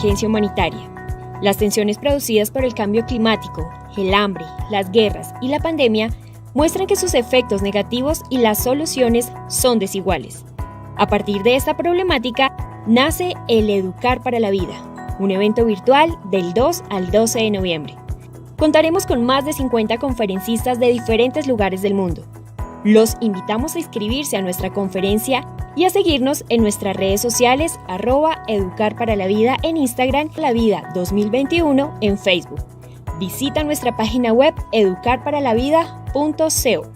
emergencia humanitaria. Las tensiones producidas por el cambio climático, el hambre, las guerras y la pandemia muestran que sus efectos negativos y las soluciones son desiguales. A partir de esta problemática, nace el Educar para la Vida, un evento virtual del 2 al 12 de noviembre. Contaremos con más de 50 conferencistas de diferentes lugares del mundo. Los invitamos a inscribirse a nuestra conferencia y a seguirnos en nuestras redes sociales @Educar para la Vida en Instagram, La Vida 2021 en Facebook. Visita nuestra página web educarparalavida.co.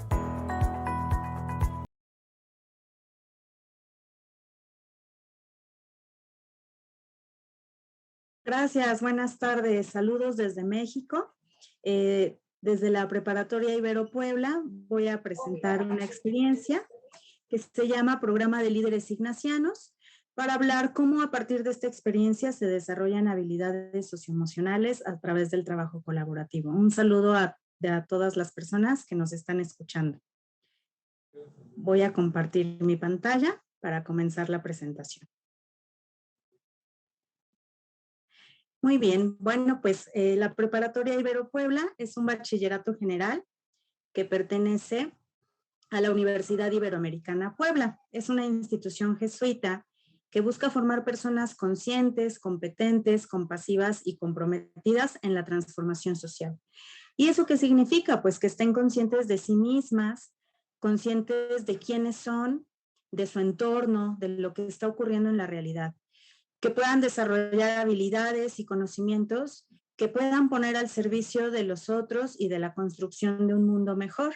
Gracias, buenas tardes. Saludos desde México. Desde la Preparatoria Ibero Puebla voy a presentar una experiencia que se llama Programa de Líderes Ignacianos, para hablar cómo a partir de esta experiencia se desarrollan habilidades socioemocionales a través del trabajo colaborativo. Un saludo a todas las personas que nos están escuchando. Voy a compartir mi pantalla para comenzar la presentación. Muy bien, bueno, pues la Preparatoria Ibero Puebla es un bachillerato general que pertenece a la Universidad Iberoamericana Puebla. Es una institución jesuita que busca formar personas conscientes, competentes, compasivas y comprometidas en la transformación social. ¿Y eso qué significa? Pues que estén conscientes de sí mismas, conscientes de quiénes son, de su entorno, de lo que está ocurriendo en la realidad, que puedan desarrollar habilidades y conocimientos que puedan poner al servicio de los otros y de la construcción de un mundo mejor,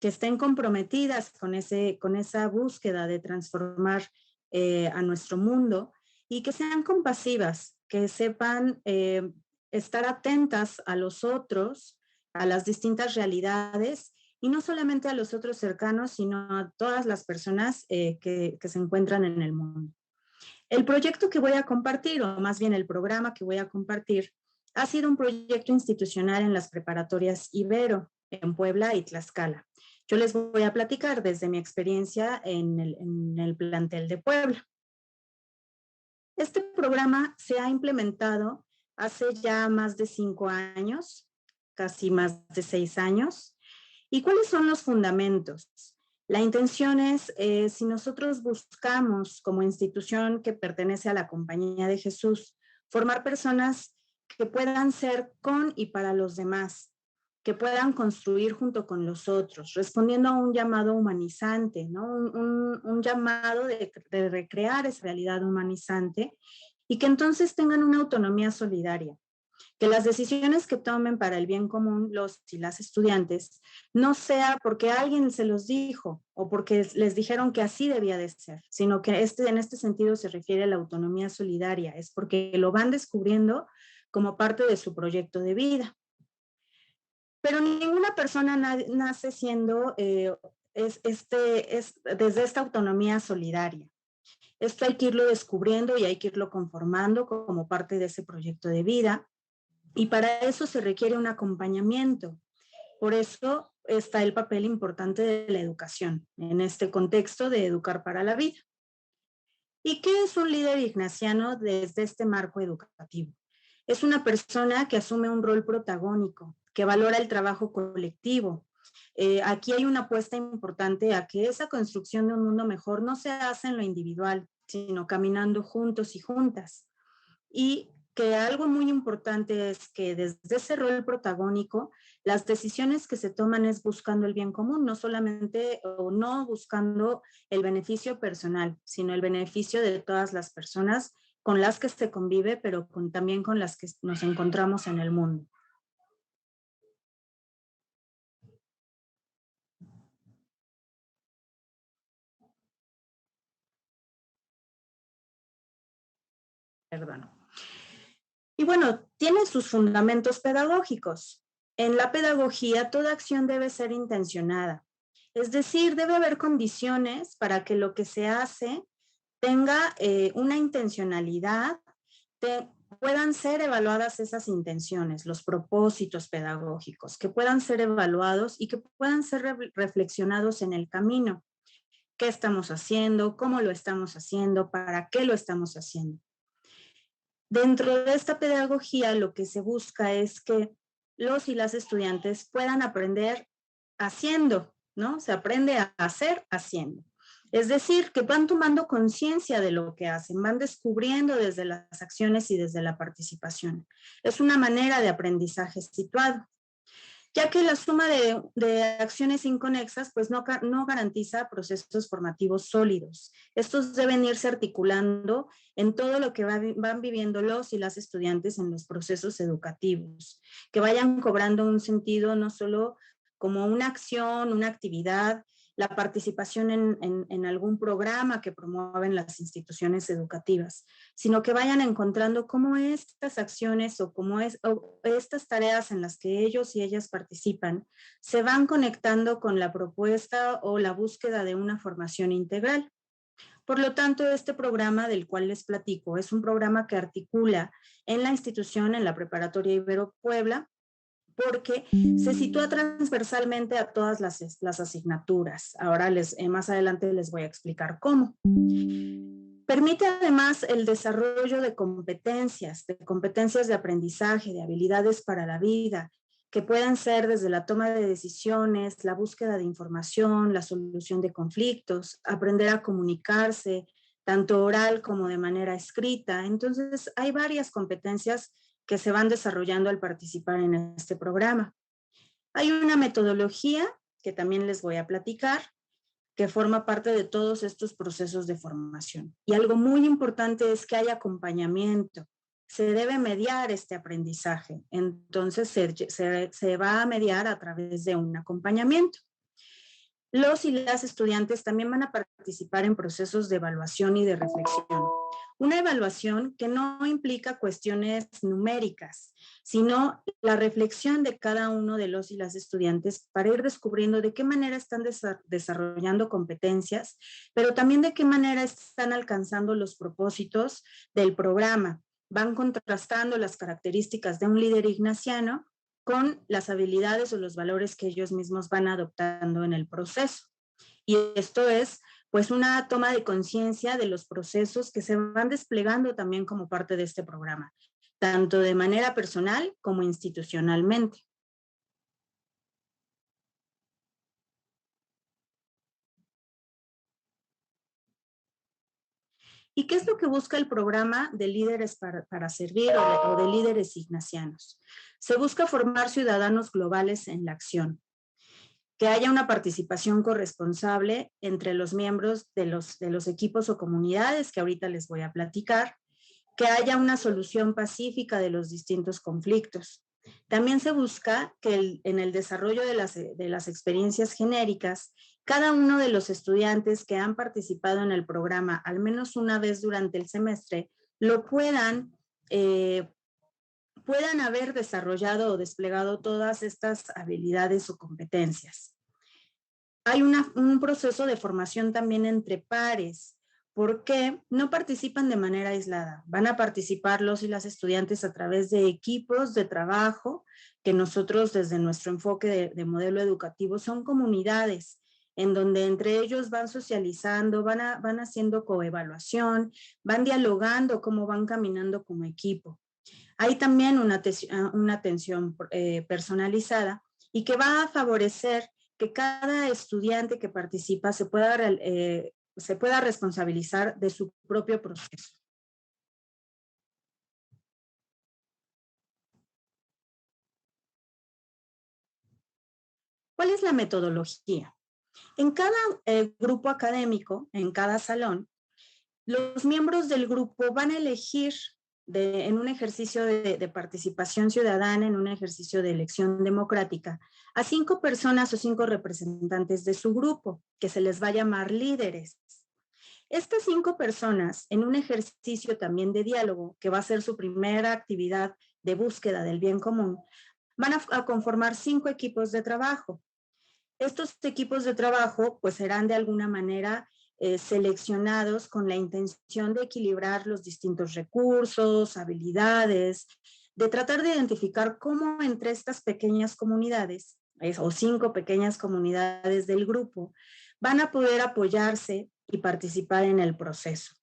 que estén comprometidas con esa búsqueda de transformar a nuestro mundo y que sean compasivas, que sepan estar atentas a los otros, a las distintas realidades y no solamente a los otros cercanos, sino a todas las personas que se encuentran en el mundo. El proyecto que voy a compartir, o más bien el programa que voy a compartir, ha sido un proyecto institucional en las preparatorias Ibero, en Puebla y Tlaxcala. Yo les voy a platicar desde mi experiencia en el plantel de Puebla. Este programa se ha implementado hace ya más de 5 años, casi más de 6 años. ¿Y cuáles son los fundamentos? La intención es, si nosotros buscamos como institución que pertenece a la Compañía de Jesús, formar personas que puedan ser con y para los demás, que puedan construir junto con los otros, respondiendo a un llamado humanizante, ¿no? Un llamado de recrear esa realidad humanizante y que entonces tengan una autonomía solidaria, que las decisiones que tomen para el bien común los y las estudiantes no sea porque alguien se los dijo o porque les dijeron que así debía de ser, sino que en este sentido se refiere a la autonomía solidaria, es porque lo van descubriendo como parte de su proyecto de vida. Pero ninguna persona nace siendo desde esta autonomía solidaria. Esto hay que irlo descubriendo y hay que irlo conformando como parte de ese proyecto de vida. Y para eso se requiere un acompañamiento. Por eso está el papel importante de la educación en este contexto de educar para la vida. ¿Y qué es un líder ignaciano desde este marco educativo? Es una persona que asume un rol protagónico, que valora el trabajo colectivo. Aquí hay una apuesta importante a que esa construcción de un mundo mejor no se hace en lo individual, sino caminando juntos y juntas. Y que algo muy importante es que desde ese rol protagónico, las decisiones que se toman es buscando el bien común, no solamente o no buscando el beneficio personal, sino el beneficio de todas las personas con las que se convive, pero también con las que nos encontramos en el mundo. Perdón. Y bueno, tiene sus fundamentos pedagógicos. En la pedagogía, toda acción debe ser intencionada. Es decir, debe haber condiciones para que lo que se hace tenga una intencionalidad, puedan ser evaluadas esas intenciones, los propósitos pedagógicos, que puedan ser evaluados y que puedan ser reflexionados en el camino. ¿Qué estamos haciendo? ¿Cómo lo estamos haciendo? ¿Para qué lo estamos haciendo? Dentro de esta pedagogía, lo que se busca es que los y las estudiantes puedan aprender haciendo, ¿no? Se aprende a hacer haciendo. Es decir, que van tomando conciencia de lo que hacen, van descubriendo desde las acciones y desde la participación. Es una manera de aprendizaje situado, ya que la suma de acciones inconexas pues no garantiza procesos formativos sólidos. Estos deben irse articulando en todo lo que van viviendo los y las estudiantes en los procesos educativos, que vayan cobrando un sentido no solo como una acción, una actividad, la participación en algún programa que promueven las instituciones educativas, sino que vayan encontrando cómo estas acciones o estas tareas en las que ellos y ellas participan se van conectando con la propuesta o la búsqueda de una formación integral. Por lo tanto, este programa del cual les platico es un programa que articula en la institución, en la Preparatoria Ibero Puebla, porque se sitúa transversalmente a todas las asignaturas. Ahora más adelante les voy a explicar cómo. Permite además el desarrollo de competencias de aprendizaje, de habilidades para la vida, que puedan ser desde la toma de decisiones, la búsqueda de información, la solución de conflictos, aprender a comunicarse, tanto oral como de manera escrita. Entonces, hay varias competencias que se van desarrollando al participar en este programa. Hay una metodología que también les voy a platicar, que forma parte de todos estos procesos de formación. Y algo muy importante es que haya acompañamiento. Se debe mediar este aprendizaje. Entonces, se va a mediar a través de un acompañamiento. Los y las estudiantes también van a participar en procesos de evaluación y de reflexión. Una evaluación que no implica cuestiones numéricas, sino la reflexión de cada uno de los y las estudiantes para ir descubriendo de qué manera están desarrollando competencias, pero también de qué manera están alcanzando los propósitos del programa. Van contrastando las características de un líder ignaciano con las habilidades o los valores que ellos mismos van adoptando en el proceso. Y esto es pues una toma de conciencia de los procesos que se van desplegando también como parte de este programa, tanto de manera personal como institucionalmente. ¿Y qué es lo que busca el programa de líderes para servir o de líderes ignacianos? Se busca formar ciudadanos globales en la acción, que haya una participación corresponsable entre los miembros de los equipos o comunidades que ahorita les voy a platicar, que haya una solución pacífica de los distintos conflictos. También se busca que en el desarrollo de las experiencias genéricas, cada uno de los estudiantes que han participado en el programa al menos una vez durante el semestre lo puedan haber desarrollado o desplegado todas estas habilidades o competencias. Hay un proceso de formación también entre pares, porque no participan de manera aislada. Van a participar los y las estudiantes a través de equipos de trabajo que nosotros desde nuestro enfoque de modelo educativo son comunidades en donde entre ellos van socializando, van haciendo coevaluación, van dialogando cómo van caminando como equipo. Hay también una atención personalizada y que va a favorecer que cada estudiante que participa se pueda responsabilizar de su propio proceso. ¿Cuál es la metodología? En cada grupo académico, en cada salón, los miembros del grupo van a elegir en un ejercicio de participación ciudadana, en un ejercicio de elección democrática, a 5 personas o 5 representantes de su grupo, que se les va a llamar líderes. Estas 5 personas, en un ejercicio también de diálogo, que va a ser su primera actividad de búsqueda del bien común, van a conformar 5 equipos de trabajo. Estos equipos de trabajo pues serán de alguna manera seleccionados con la intención de equilibrar los distintos recursos, habilidades, de tratar de identificar cómo entre estas pequeñas comunidades, o 5 pequeñas comunidades del grupo, van a poder apoyarse y participar en el proceso.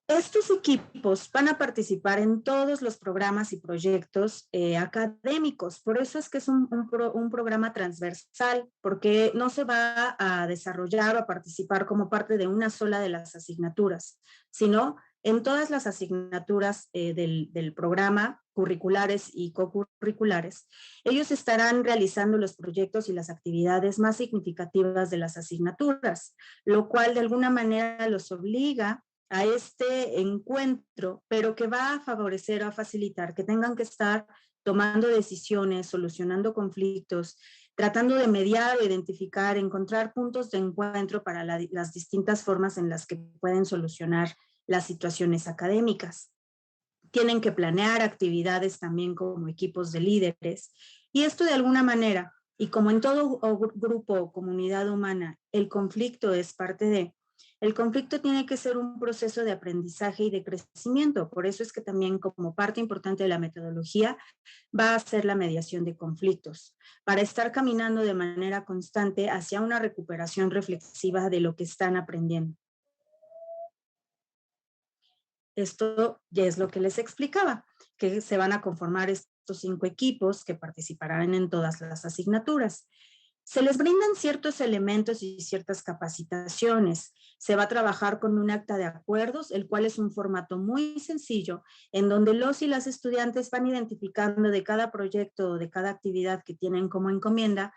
Estos equipos van a participar en todos los programas y proyectos académicos. Por eso es que es un programa transversal, porque no se va a desarrollar o a participar como parte de una sola de las asignaturas, sino en todas las asignaturas del programa, curriculares y cocurriculares. Ellos estarán realizando los proyectos y las actividades más significativas de las asignaturas, lo cual de alguna manera los obliga a este encuentro, pero que va a favorecer, a facilitar que tengan que estar tomando decisiones, solucionando conflictos, tratando de mediar, identificar, encontrar puntos de encuentro para las distintas formas en las que pueden solucionar las situaciones académicas. Tienen que planear actividades también como equipos de líderes. Y esto de alguna manera, y como en todo grupo o comunidad humana, el conflicto es parte de, el conflicto tiene que ser un proceso de aprendizaje y de crecimiento. Por eso es que también como parte importante de la metodología va a ser la mediación de conflictos, para estar caminando de manera constante hacia una recuperación reflexiva de lo que están aprendiendo. Esto ya es lo que les explicaba, que se van a conformar estos 5 equipos que participarán en todas las asignaturas. Se les brindan ciertos elementos y ciertas capacitaciones. Se va a trabajar con un acta de acuerdos, el cual es un formato muy sencillo, en donde los y las estudiantes van identificando de cada proyecto o de cada actividad que tienen como encomienda,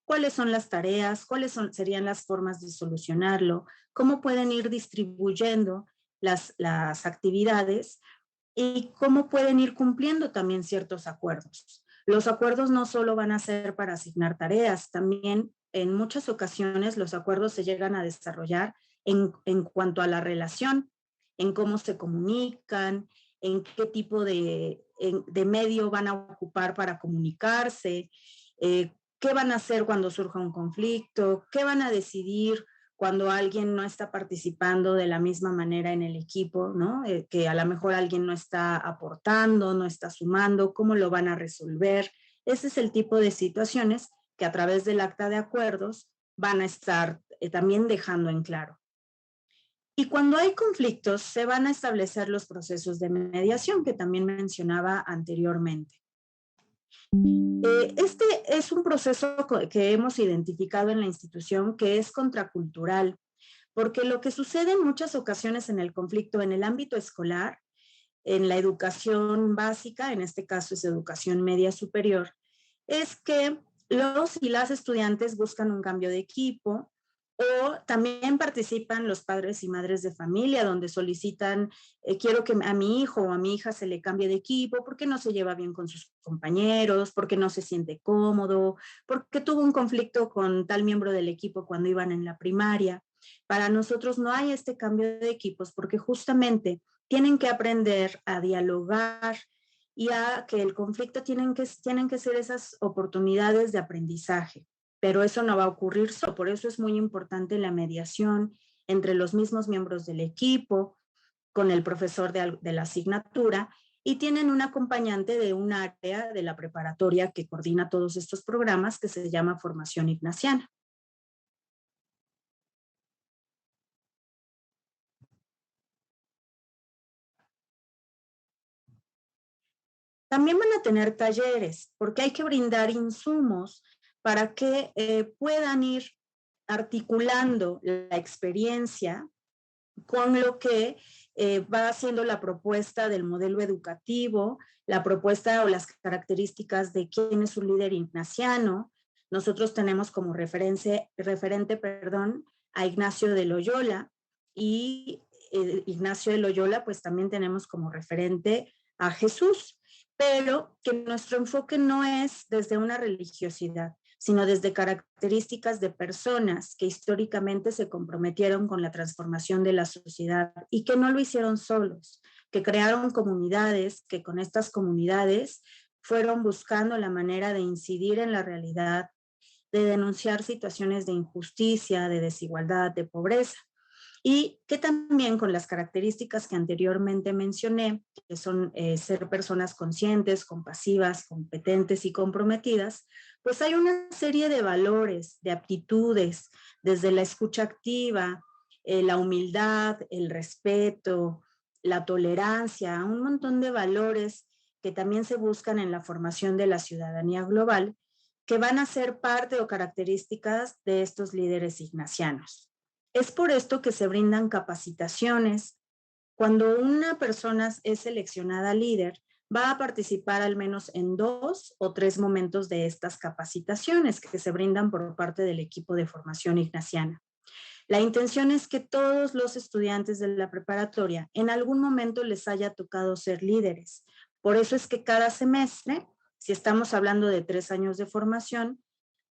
cuáles son las tareas, serían las formas de solucionarlo, cómo pueden ir distribuyendo las actividades y cómo pueden ir cumpliendo también ciertos acuerdos. Los acuerdos no solo van a ser para asignar tareas, también en muchas ocasiones los acuerdos se llegan a desarrollar en cuanto a la relación, en cómo se comunican, en qué tipo de medio van a ocupar para comunicarse, qué van a hacer cuando surja un conflicto, qué van a decidir cuando alguien no está participando de la misma manera en el equipo, ¿no? Que a lo mejor alguien no está aportando, no está sumando, ¿cómo lo van a resolver? Ese es el tipo de situaciones que a través del acta de acuerdos van a estar también dejando en claro. Y cuando hay conflictos, se van a establecer los procesos de mediación que también mencionaba anteriormente. Este es un proceso que hemos identificado en la institución que es contracultural, porque lo que sucede en muchas ocasiones en el conflicto en el ámbito escolar, en la educación básica, en este caso es educación media superior, es que los y las estudiantes buscan un cambio de equipo o también participan los padres y madres de familia donde solicitan, quiero que a mi hijo o a mi hija se le cambie de equipo porque no se lleva bien con sus compañeros, porque no se siente cómodo, porque tuvo un conflicto con tal miembro del equipo cuando iban en la primaria. Para nosotros no hay este cambio de equipos porque justamente tienen que aprender a dialogar y a que el conflicto tienen que ser esas oportunidades de aprendizaje. Pero eso no va a ocurrir solo, por eso es muy importante la mediación entre los mismos miembros del equipo, con el profesor de la asignatura, y tienen un acompañante de un área de la preparatoria que coordina todos estos programas que se llama Formación Ignaciana. También van a tener talleres, porque hay que brindar insumos para que puedan ir articulando la experiencia con lo que va haciendo la propuesta del modelo educativo, la propuesta o las características de quién es un líder ignaciano. Nosotros tenemos como referente a Ignacio de Loyola y Ignacio de Loyola pues también tenemos como referente a Jesús, pero que nuestro enfoque no es desde una religiosidad, sino desde características de personas que históricamente se comprometieron con la transformación de la sociedad y que no lo hicieron solos, que crearon comunidades, que con estas comunidades fueron buscando la manera de incidir en la realidad, de denunciar situaciones de injusticia, de desigualdad, de pobreza. Y que también con las características que anteriormente mencioné, que son ser personas conscientes, compasivas, competentes y comprometidas, pues hay una serie de valores, de aptitudes, desde la escucha activa, la humildad, el respeto, la tolerancia, un montón de valores que también se buscan en la formación de la ciudadanía global, que van a ser parte o características de estos líderes ignacianos. Es por esto que se brindan capacitaciones. Cuando una persona es seleccionada líder, va a participar al menos en 2 o 3 momentos de estas capacitaciones que se brindan por parte del equipo de formación ignaciana. La intención es que todos los estudiantes de la preparatoria en algún momento les haya tocado ser líderes. Por eso es que cada semestre, si estamos hablando de 3 años de formación,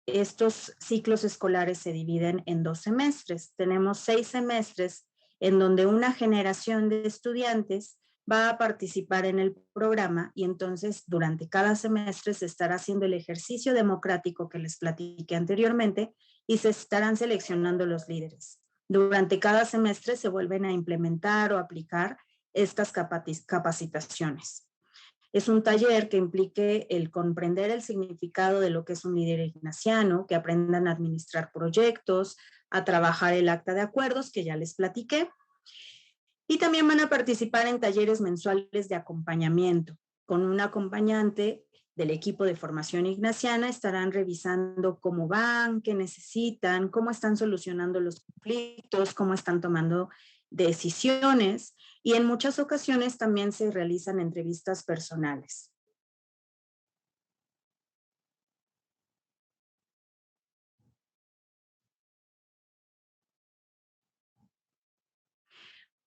estos ciclos escolares se dividen en 2 semestres. Tenemos 6 semestres en donde una generación de estudiantes va a participar en el programa y entonces durante cada semestre se estará haciendo el ejercicio democrático que les platiqué anteriormente y se estarán seleccionando los líderes. Durante cada semestre se vuelven a implementar o aplicar estas capacitaciones. Es un taller que implique el comprender el significado de lo que es un líder ignaciano, que aprendan a administrar proyectos, a trabajar el acta de acuerdos, que ya les platiqué, y también van a participar en talleres mensuales de acompañamiento. Con un acompañante del equipo de formación ignaciana estarán revisando cómo van, qué necesitan, cómo están solucionando los conflictos, cómo están tomando decisiones y en muchas ocasiones también se realizan entrevistas personales.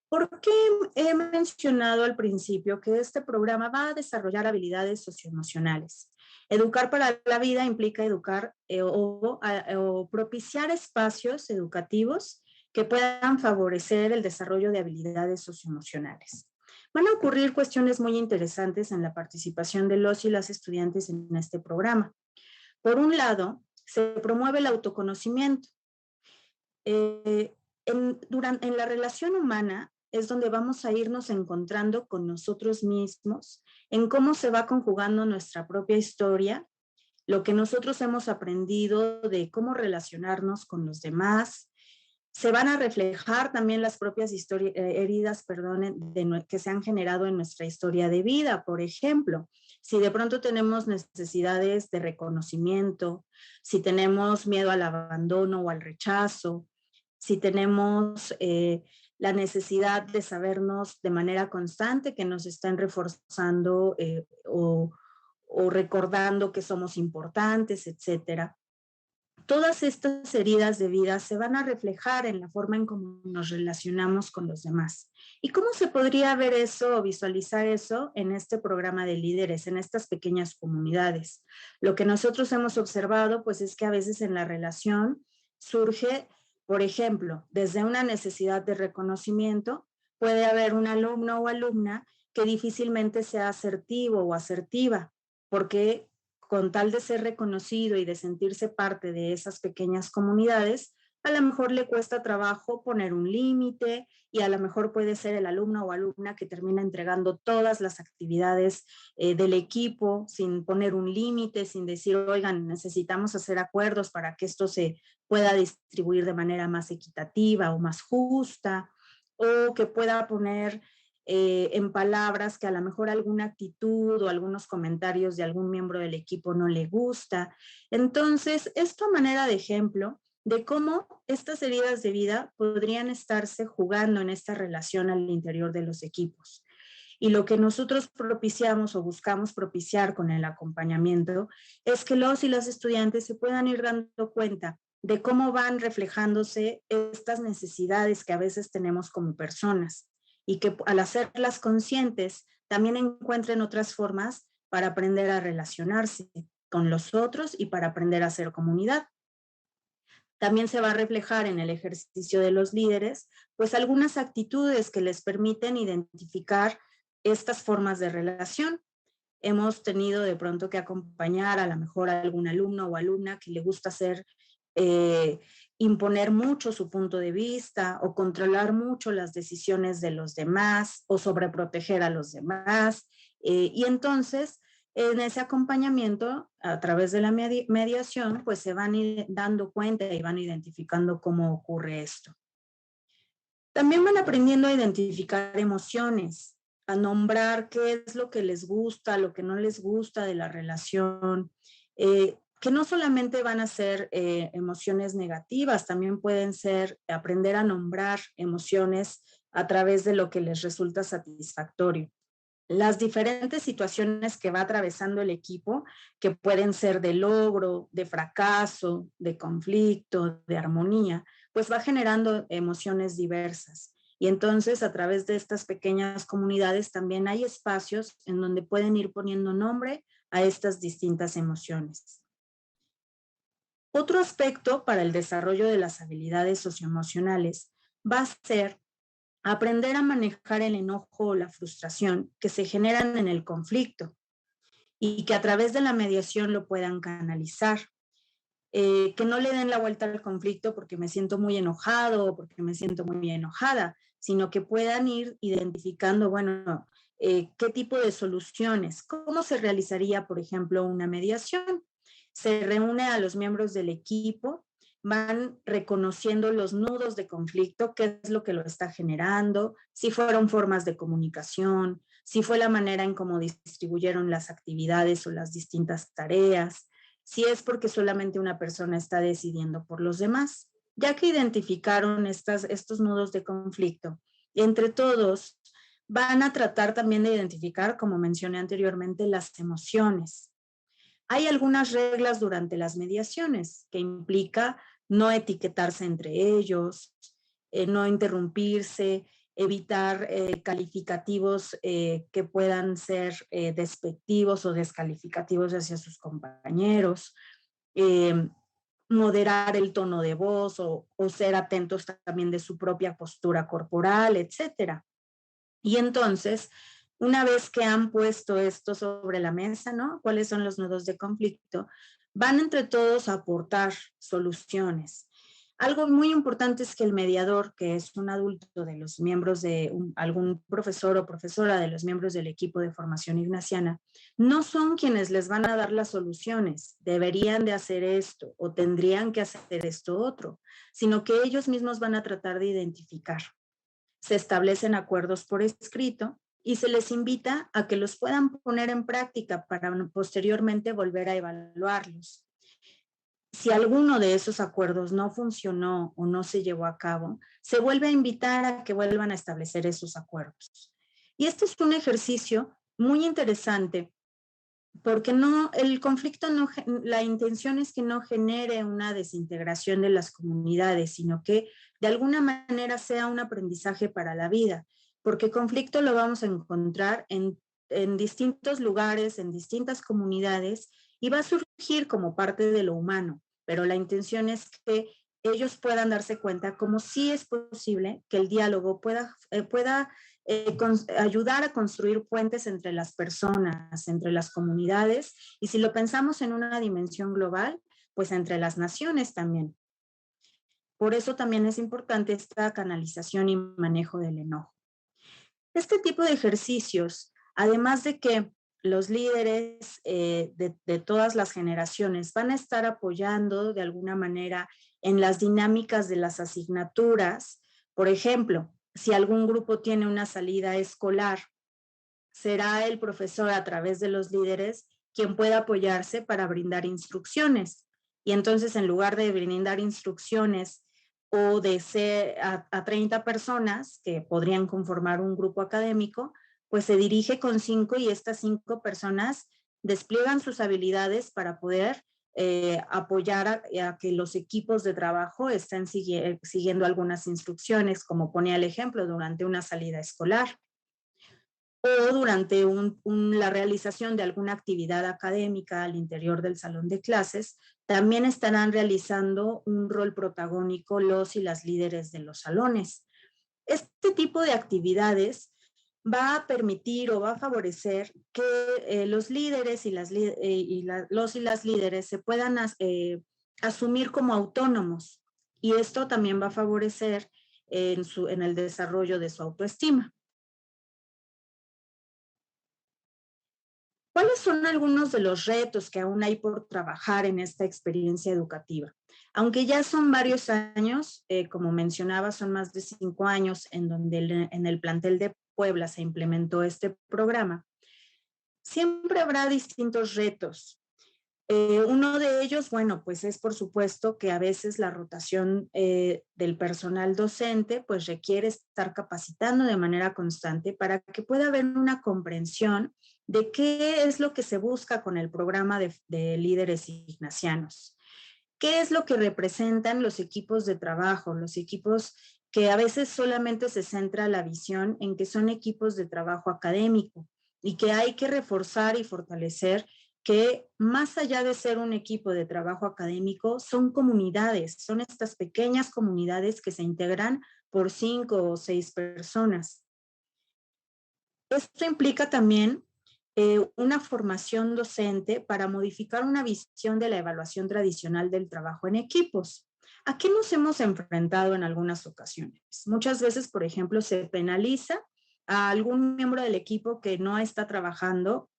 ¿Por qué he mencionado al principio que este programa va a desarrollar habilidades socioemocionales? Educar para la vida implica educar o propiciar espacios educativos que puedan favorecer el desarrollo de habilidades socioemocionales. Van a ocurrir cuestiones muy interesantes en la participación de los y las estudiantes en este programa. Por un lado, se promueve el autoconocimiento. En la relación humana es donde vamos a irnos encontrando con nosotros mismos, en cómo se va conjugando nuestra propia historia, lo que nosotros hemos aprendido de cómo relacionarnos con los demás. Se van a reflejar también las propias heridas, que se han generado en nuestra historia de vida. Por ejemplo, si de pronto tenemos necesidades de reconocimiento, si tenemos miedo al abandono o al rechazo, si tenemos la necesidad de sabernos de manera constante que nos están reforzando o recordando que somos importantes, etcétera. Todas estas heridas de vida se van a reflejar en la forma en cómo nos relacionamos con los demás. ¿Y cómo se podría ver eso o visualizar eso en este programa de líderes, en estas pequeñas comunidades? Lo que nosotros hemos observado, pues es que a veces en la relación surge, por ejemplo, desde una necesidad de reconocimiento, puede haber un alumno o alumna que difícilmente sea asertivo o asertiva, porque con tal de ser reconocido y de sentirse parte de esas pequeñas comunidades, a lo mejor le cuesta trabajo poner un límite y a lo mejor puede ser el alumno o alumna que termina entregando todas las actividades del equipo sin poner un límite, sin decir, oigan, necesitamos hacer acuerdos para que esto se pueda distribuir de manera más equitativa o más justa, o que pueda poner en palabras que a lo mejor alguna actitud o algunos comentarios de algún miembro del equipo no le gusta. Entonces, esto a manera de ejemplo de cómo estas heridas de vida podrían estarse jugando en esta relación al interior de los equipos. Y lo que nosotros propiciamos o buscamos propiciar con el acompañamiento es que los y las estudiantes se puedan ir dando cuenta de cómo van reflejándose estas necesidades que a veces tenemos como personas y que al hacerlas conscientes también encuentren otras formas para aprender a relacionarse con los otros y para aprender a ser comunidad. También se va a reflejar en el ejercicio de los líderes, pues algunas actitudes que les permiten identificar estas formas de relación. Hemos tenido de pronto que acompañar a lo mejor a algún alumno o alumna que le gusta hacer imponer mucho su punto de vista o controlar mucho las decisiones de los demás o sobreproteger a los demás. Y entonces, en ese acompañamiento, a través de la mediación, pues se van dando cuenta y van identificando cómo ocurre esto. También van aprendiendo a identificar emociones, a nombrar qué es lo que les gusta, lo que no les gusta de la relación, que no solamente van a ser emociones negativas, también pueden ser aprender a nombrar emociones a través de lo que les resulta satisfactorio. Las diferentes situaciones que va atravesando el equipo, que pueden ser de logro, de fracaso, de conflicto, de armonía, pues va generando emociones diversas. Y entonces a través de estas pequeñas comunidades también hay espacios en donde pueden ir poniendo nombre a estas distintas emociones. Otro aspecto para el desarrollo de las habilidades socioemocionales va a ser aprender a manejar el enojo o la frustración que se generan en el conflicto y que a través de la mediación lo puedan canalizar. Que no le den la vuelta al conflicto porque me siento muy enojado o porque me siento muy enojada, sino que puedan ir identificando, bueno, qué tipo de soluciones, cómo se realizaría, por ejemplo, una mediación. Se reúne a los miembros del equipo, van reconociendo los nudos de conflicto, qué es lo que lo está generando, si fueron formas de comunicación, si fue la manera en cómo distribuyeron las actividades o las distintas tareas, si es porque solamente una persona está decidiendo por los demás. Ya que identificaron estos nudos de conflicto, entre todos van a tratar también de identificar, como mencioné anteriormente, las emociones. Hay algunas reglas durante las mediaciones que implica no etiquetarse entre ellos, no interrumpirse, evitar calificativos que puedan ser despectivos o descalificativos hacia sus compañeros, eh, moderar el tono de voz o ser atentos también de su propia postura corporal, etcétera. Y entonces, una vez que han puesto esto sobre la mesa, ¿no? ¿Cuáles son los nudos de conflicto? Van entre todos a aportar soluciones. Algo muy importante es que el mediador, que es un adulto de los miembros de algún profesor o profesora de los miembros del equipo de formación ignaciana, no son quienes les van a dar las soluciones, deberían de hacer esto o tendrían que hacer esto otro, sino que ellos mismos van a tratar de identificar. Se establecen acuerdos por escrito y se les invita a que los puedan poner en práctica para posteriormente volver a evaluarlos. Si alguno de esos acuerdos no funcionó o no se llevó a cabo, se vuelve a invitar a que vuelvan a establecer esos acuerdos. Y este es un ejercicio muy interesante porque no, el conflicto no, la intención es que no genere una desintegración de las comunidades, sino que de alguna manera sea un aprendizaje para la vida, porque conflicto lo vamos a encontrar en distintos lugares, en distintas comunidades, y va a surgir como parte de lo humano, pero la intención es que ellos puedan darse cuenta como sí es posible que el diálogo pueda ayudar a construir puentes entre las personas, entre las comunidades, y si lo pensamos en una dimensión global, pues entre las naciones también. Por eso también es importante esta canalización y manejo del enojo. Este tipo de ejercicios, además de que los líderes de todas las generaciones van a estar apoyando de alguna manera en las dinámicas de las asignaturas. Por ejemplo, si algún grupo tiene una salida escolar, será el profesor a través de los líderes quien pueda apoyarse para brindar instrucciones. Y entonces, en lugar de brindar instrucciones o de ser a 30 personas que podrían conformar un grupo académico, pues se dirige con 5 y estas 5 personas despliegan sus habilidades para poder apoyar a que los equipos de trabajo estén siguiendo algunas instrucciones, como ponía el ejemplo, durante una salida escolar o durante la realización de alguna actividad académica al interior del salón de clases, también estarán realizando un rol protagónico los y las líderes de los salones. Este tipo de actividades va a permitir o va a favorecer que los líderes los y las líderes se puedan asumir como autónomos, y esto también va a favorecer en el desarrollo de su autoestima. ¿Cuáles son algunos de los retos que aún hay por trabajar en esta experiencia educativa? Aunque ya son varios años, como mencionaba, son más de 5 años en donde en el plantel de Puebla se implementó este programa, siempre habrá distintos retos. Uno de ellos, bueno, pues es por supuesto que a veces la rotación del personal docente pues requiere estar capacitando de manera constante para que pueda haber una comprensión de qué es lo que se busca con el programa de líderes ignacianos. ¿Qué es lo que representan los equipos de trabajo, los equipos que a veces solamente se centra la visión en que son equipos de trabajo académico y que hay que reforzar y fortalecer que más allá de ser un equipo de trabajo académico, son comunidades, son estas pequeñas comunidades que se integran por 5 o 6 personas. Esto implica también una formación docente para modificar una visión de la evaluación tradicional del trabajo en equipos. ¿A qué nos hemos enfrentado en algunas ocasiones? Muchas veces, por ejemplo, se penaliza a algún miembro del equipo que no está trabajando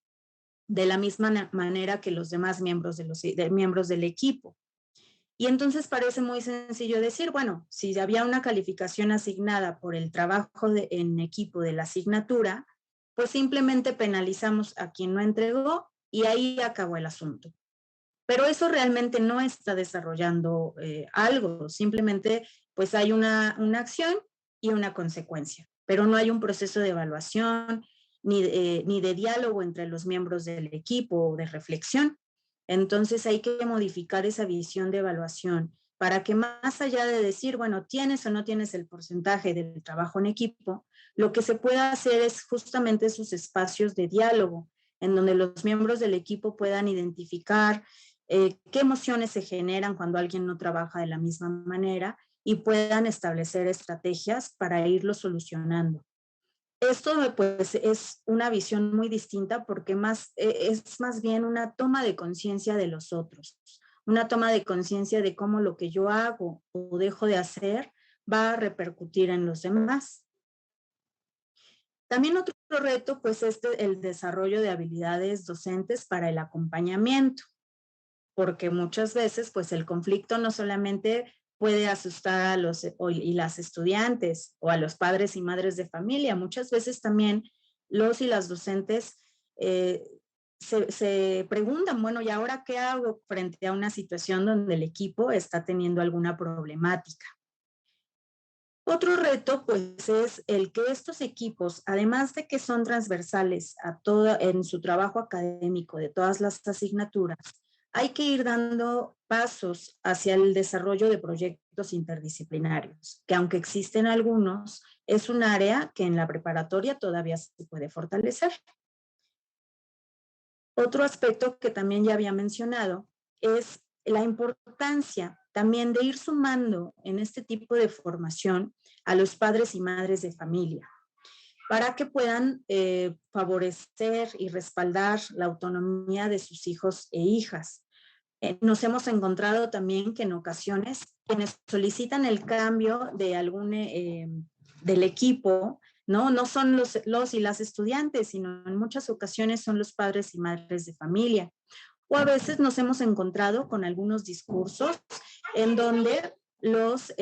de la misma manera que los demás miembros del equipo. Y entonces parece muy sencillo decir, bueno, si había una calificación asignada por el trabajo en equipo de la asignatura, pues simplemente penalizamos a quien no entregó y ahí acabó el asunto. Pero eso realmente no está desarrollando algo, simplemente pues hay una acción y una consecuencia, pero no hay un proceso de evaluación ni de diálogo entre los miembros del equipo o de reflexión. Entonces hay que modificar esa visión de evaluación para que más allá de decir, bueno, tienes o no tienes el porcentaje del trabajo en equipo, lo que se pueda hacer es justamente esos espacios de diálogo en donde los miembros del equipo puedan identificar qué emociones se generan cuando alguien no trabaja de la misma manera y puedan establecer estrategias para irlo solucionando. Esto pues es una visión muy distinta porque es más bien una toma de conciencia de los otros, una toma de conciencia de cómo lo que yo hago o dejo de hacer va a repercutir en los demás. También otro reto pues es el desarrollo de habilidades docentes para el acompañamiento, porque muchas veces pues el conflicto no solamente puede asustar a y las estudiantes o a los padres y madres de familia, muchas veces también los y las docentes se preguntan, bueno, ¿y ahora qué hago frente a una situación donde el equipo está teniendo alguna problemática? Otro reto, pues, es el que estos equipos, además de que son transversales en su trabajo académico de todas las asignaturas, hay que ir dando pasos hacia el desarrollo de proyectos interdisciplinarios, que aunque existen algunos, es un área que en la preparatoria todavía se puede fortalecer. Otro aspecto que también ya había mencionado es la importancia también de ir sumando en este tipo de formación a los padres y madres de familia para que puedan favorecer y respaldar la autonomía de sus hijos e hijas. Nos hemos encontrado también que en ocasiones quienes solicitan el cambio de del equipo, no son los y las estudiantes, sino en muchas ocasiones son los padres y madres de familia. O a veces nos hemos encontrado con algunos discursos en donde los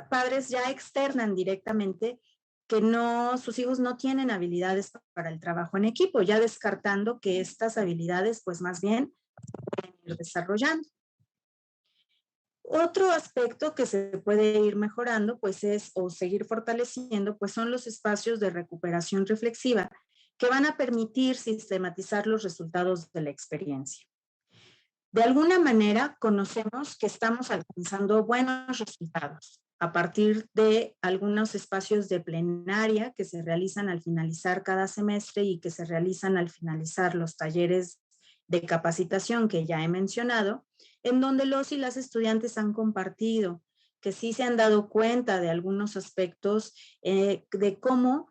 padres ya externan directamente que sus hijos no tienen habilidades para el trabajo en equipo, ya descartando que estas habilidades pues más bien se pueden ir desarrollando. Otro aspecto que se puede ir mejorando pues o seguir fortaleciendo pues son los espacios de recuperación reflexiva que van a permitir sistematizar los resultados de la experiencia. De alguna manera conocemos que estamos alcanzando buenos resultados a partir de algunos espacios de plenaria que se realizan al finalizar cada semestre y que se realizan al finalizar los talleres de capacitación que ya he mencionado, en donde los y las estudiantes han compartido que sí se han dado cuenta de algunos aspectos de cómo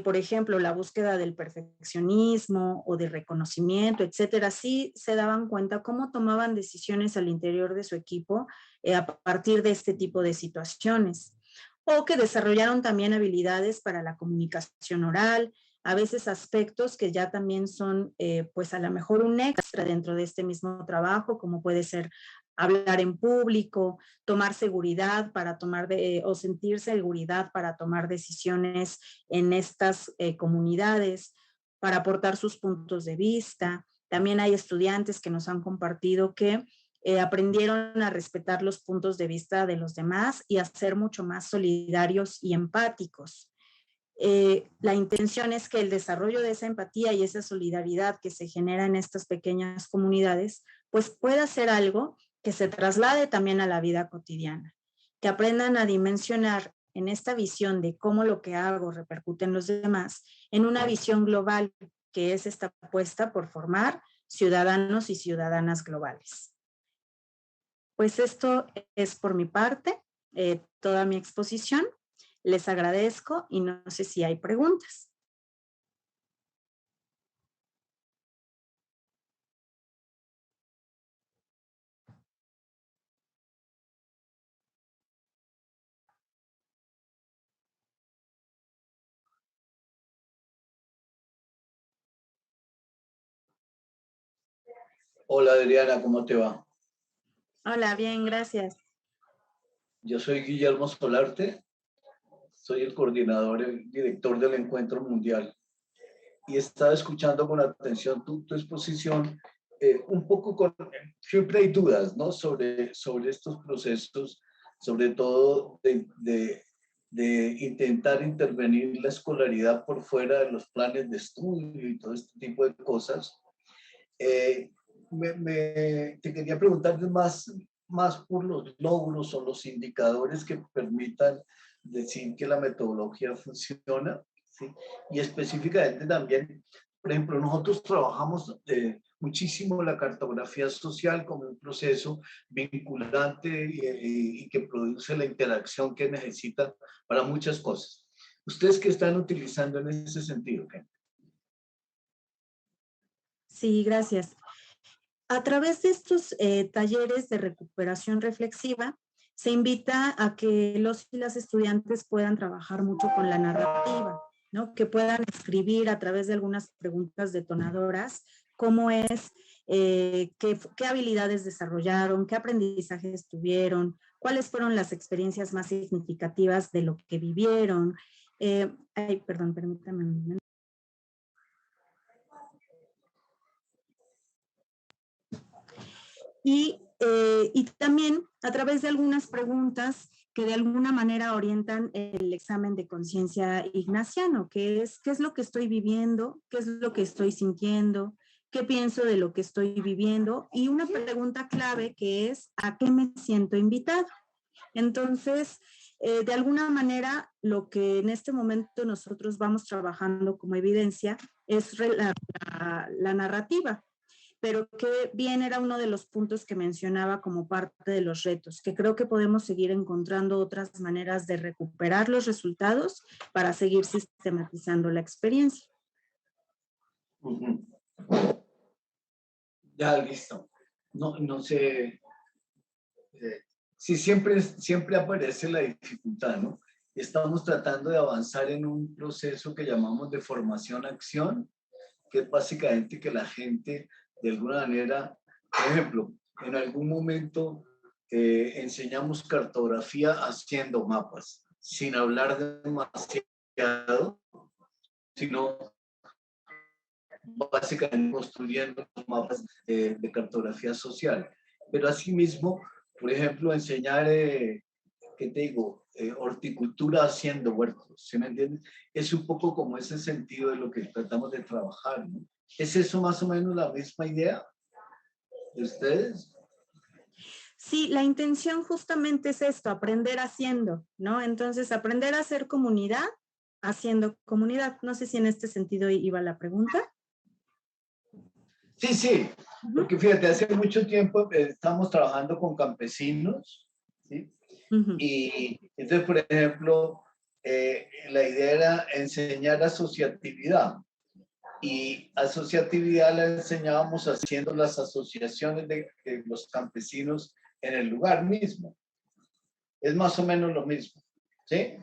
por ejemplo, la búsqueda del perfeccionismo o de reconocimiento, etcétera, sí se daban cuenta cómo tomaban decisiones al interior de su equipo a partir de este tipo de situaciones. O que desarrollaron también habilidades para la comunicación oral, a veces aspectos que ya también son, pues a lo mejor un extra dentro de este mismo trabajo, como puede ser hablar en público, tomar seguridad para tomar o sentir seguridad para tomar decisiones en estas comunidades, para aportar sus puntos de vista. También hay estudiantes que nos han compartido que aprendieron a respetar los puntos de vista de los demás y a ser mucho más solidarios y empáticos. La intención es que el desarrollo de esa empatía y esa solidaridad que se genera en estas pequeñas comunidades, pues pueda ser algo que se traslade también a la vida cotidiana, que aprendan a dimensionar en esta visión de cómo lo que hago repercute en los demás, en una visión global, que es esta apuesta por formar ciudadanos y ciudadanas globales. Pues esto es por mi parte, toda mi exposición. Les agradezco y no sé si hay preguntas. Hola Adriana, ¿cómo te va? Hola, bien, gracias. Yo soy Guillermo Solarte, soy el coordinador, el director del Encuentro Mundial y estaba escuchando con atención tu exposición, un poco con, siempre hay dudas, ¿no? Sobre estos procesos, sobre todo de intentar intervenir la escolaridad por fuera de los planes de estudio y todo este tipo de cosas. Te quería preguntar más por los logros o los indicadores que permitan decir que la metodología funciona, ¿sí? Y específicamente también, por ejemplo, nosotros trabajamos muchísimo la cartografía social como un proceso vinculante y que produce la interacción que necesita para muchas cosas. ¿Ustedes qué están utilizando en ese sentido, Ken? Sí, gracias. A través de estos talleres de recuperación reflexiva, se invita a que los y las estudiantes puedan trabajar mucho con la narrativa, ¿no? Que puedan escribir a través de algunas preguntas detonadoras cómo es, qué habilidades desarrollaron, qué aprendizajes tuvieron, cuáles fueron las experiencias más significativas de lo que vivieron. Perdón, permítame un momento. Y también a través de algunas preguntas que de alguna manera orientan el examen de conciencia ignaciano, que es qué es lo que estoy viviendo, qué es lo que estoy sintiendo, qué pienso de lo que estoy viviendo, y una pregunta clave que es ¿a qué me siento invitado? Entonces, de alguna manera, lo que en este momento nosotros vamos trabajando como evidencia es la narrativa, pero que bien era uno de los puntos que mencionaba como parte de los retos, que creo que podemos seguir encontrando otras maneras de recuperar los resultados para seguir sistematizando la experiencia. Uh-huh. Ya, listo. No sé, sí, siempre aparece la dificultad, ¿no? Estamos tratando de avanzar en un proceso que llamamos de formación-acción, que es básicamente que la gente, de alguna manera, por ejemplo, en algún momento enseñamos cartografía haciendo mapas, sin hablar demasiado, sino básicamente construyendo mapas de cartografía social. Pero asimismo, por ejemplo, enseñar, ¿qué te digo? Horticultura haciendo huertos, ¿sí me entiendes? Es un poco como ese sentido de lo que tratamos de trabajar, ¿no? ¿Es eso más o menos la misma idea de ustedes? Sí, la intención justamente es esto, aprender haciendo, ¿no? Entonces, aprender a hacer comunidad haciendo comunidad. No sé si en este sentido iba la pregunta. Sí, porque fíjate, hace mucho tiempo estamos trabajando con campesinos, ¿sí? Y entonces, por ejemplo, la idea era enseñar asociatividad. Y asociatividad la enseñábamos haciendo las asociaciones de los campesinos en el lugar mismo. Es más o menos lo mismo, ¿sí?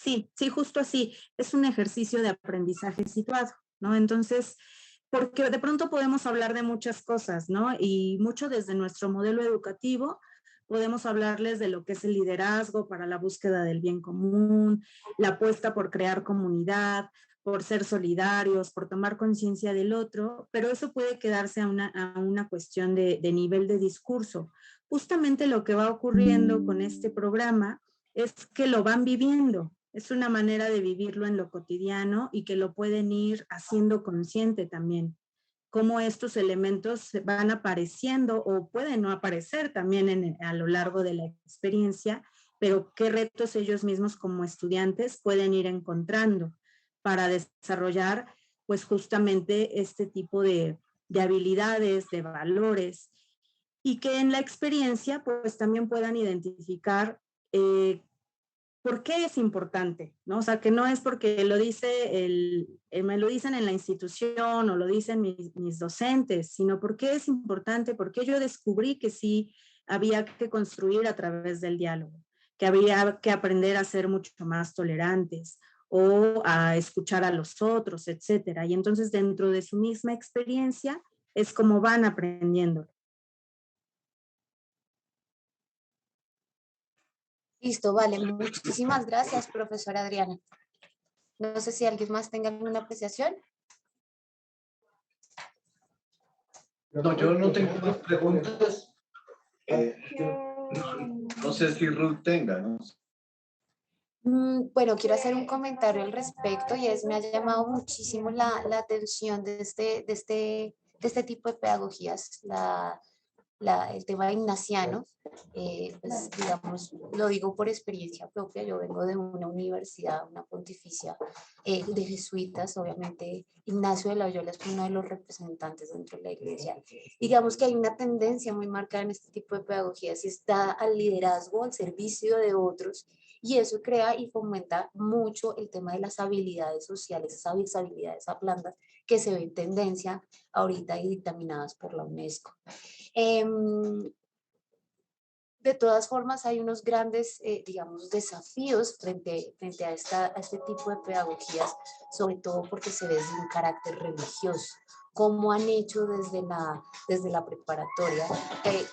Sí, sí, justo así. Es un ejercicio de aprendizaje situado, ¿no? Entonces, porque de pronto podemos hablar de muchas cosas, ¿no? Y mucho desde nuestro modelo educativo, podemos hablarles de lo que es el liderazgo para la búsqueda del bien común, la apuesta por crear comunidad, por ser solidarios, por tomar conciencia del otro, pero eso puede quedarse a una cuestión de nivel de discurso. Justamente lo que va ocurriendo con este programa es que lo van viviendo, es una manera de vivirlo en lo cotidiano y que lo pueden ir haciendo consciente también. Cómo estos elementos van apareciendo o pueden no aparecer también a lo largo de la experiencia, pero qué retos ellos mismos como estudiantes pueden ir encontrando para desarrollar pues justamente este tipo de habilidades, de valores y que en la experiencia pues también puedan identificar por qué es importante, ¿no? O sea, que no es porque lo dice me lo dicen en la institución o lo dicen mis docentes, sino por qué es importante, porque yo descubrí que sí había que construir a través del diálogo, que había que aprender a ser mucho más tolerantes o a escuchar a los otros, etcétera. Y entonces dentro de su misma experiencia es como van aprendiendo. Listo, vale. Muchísimas gracias, profesora Adriana. No sé si alguien más tenga alguna apreciación. No, yo no tengo más preguntas. No sé si Ruth tenga, ¿no? Bueno, quiero hacer un comentario al respecto y me ha llamado muchísimo la atención de este tipo de pedagogías, el tema ignaciano, pues digamos, lo digo por experiencia propia, yo vengo de una universidad, una pontificia de jesuitas, obviamente Ignacio de Loyola es uno de los representantes dentro de la iglesia. Digamos que hay una tendencia muy marcada en este tipo de pedagogías y está al liderazgo, al servicio de otros, y eso crea y fomenta mucho el tema de las habilidades sociales, esas habilidades blandas que se ven tendencia ahorita y dictaminadas por la UNESCO. De todas formas, hay unos grandes, digamos, desafíos frente a este tipo de pedagogías, sobre todo porque se ve desde un carácter religioso. Cómo han hecho desde la preparatoria,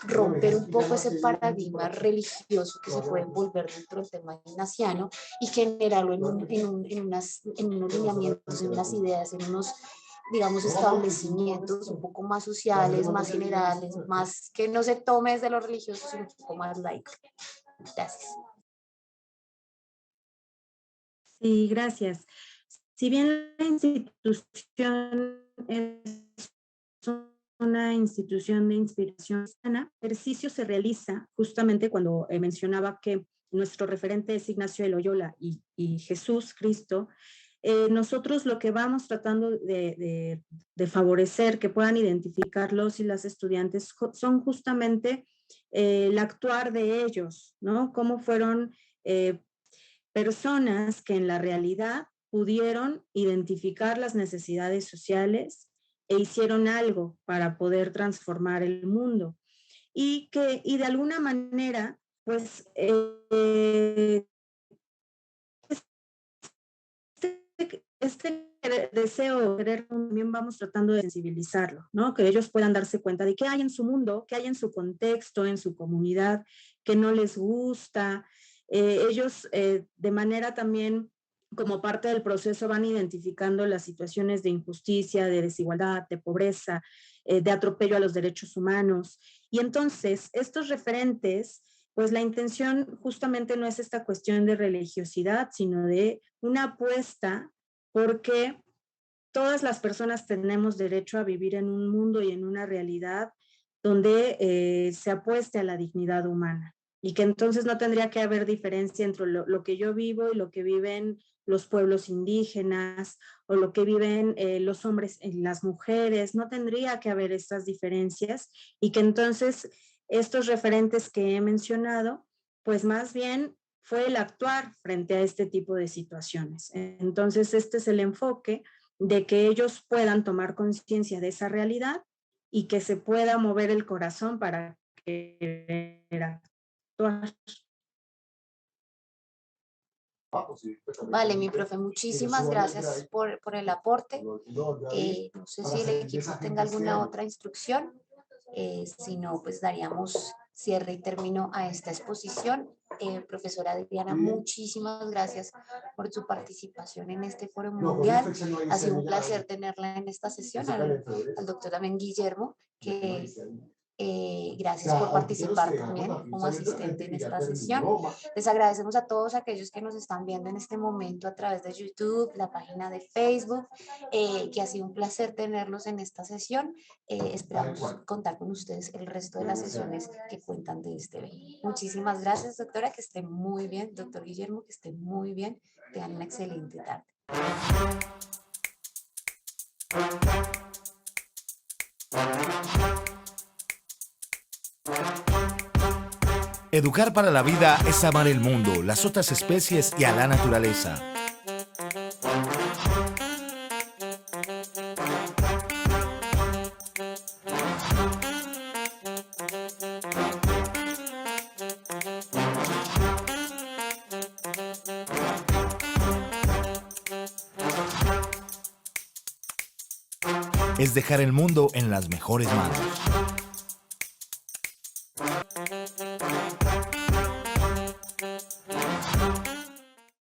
romper un poco ese paradigma religioso que se puede envolver dentro del tema ignaciano y generarlo en unos lineamientos, en unas ideas, en unos, digamos, establecimientos un poco más sociales, más generales, más que no se tome desde lo religioso, sino un poco más laico. Gracias. Sí, gracias. Si bien la institución es una institución de inspiración sana, el ejercicio se realiza justamente cuando mencionaba que nuestro referente es Ignacio de Loyola y Jesús, Cristo. Nosotros lo que vamos tratando de favorecer que puedan identificar los y las estudiantes son justamente el actuar de ellos, ¿no? Cómo fueron personas que en la realidad pudieron identificar las necesidades sociales e hicieron algo para poder transformar el mundo y de alguna manera pues este deseo, querer también vamos tratando de sensibilizarlo, ¿no? Que ellos puedan darse cuenta de qué hay en su mundo, qué hay en su contexto, en su comunidad, que no les gusta. Ellos de manera también como parte del proceso van identificando las situaciones de injusticia, de desigualdad, de pobreza, de atropello a los derechos humanos. Y entonces estos referentes, pues la intención justamente no es esta cuestión de religiosidad, sino de una apuesta porque todas las personas tenemos derecho a vivir en un mundo y en una realidad donde se apueste a la dignidad humana y que entonces no tendría que haber diferencia entre lo que yo vivo y lo que viven los pueblos indígenas o lo que viven los hombres y las mujeres, no tendría que haber estas diferencias y que entonces estos referentes que he mencionado, pues más bien fue el actuar frente a este tipo de situaciones. Entonces, este es el enfoque de que ellos puedan tomar conciencia de esa realidad y que se pueda mover el corazón para querer actuar. Vale, mi profe, muchísimas gracias por el aporte. No sé si el equipo tenga alguna otra instrucción. Si no, pues daríamos cierre y término a esta exposición. Profesora Adriana, muchísimas gracias por su participación en este foro mundial. Ha sido un placer tenerla en esta sesión. Al doctor también Guillermo, que gracias por participar también como asistente en esta sesión. Les agradecemos a todos aquellos que nos están viendo en este momento a través de YouTube, la página de Facebook, que ha sido un placer tenerlos en esta sesión. Esperamos contar con ustedes el resto de las sesiones que cuentan de este evento. Muchísimas gracias, doctora, que esté muy bien. Doctor Guillermo, que esté muy bien. Tengan una excelente tarde. Educar para la vida es amar el mundo, las otras especies y a la naturaleza. Es dejar el mundo en las mejores manos.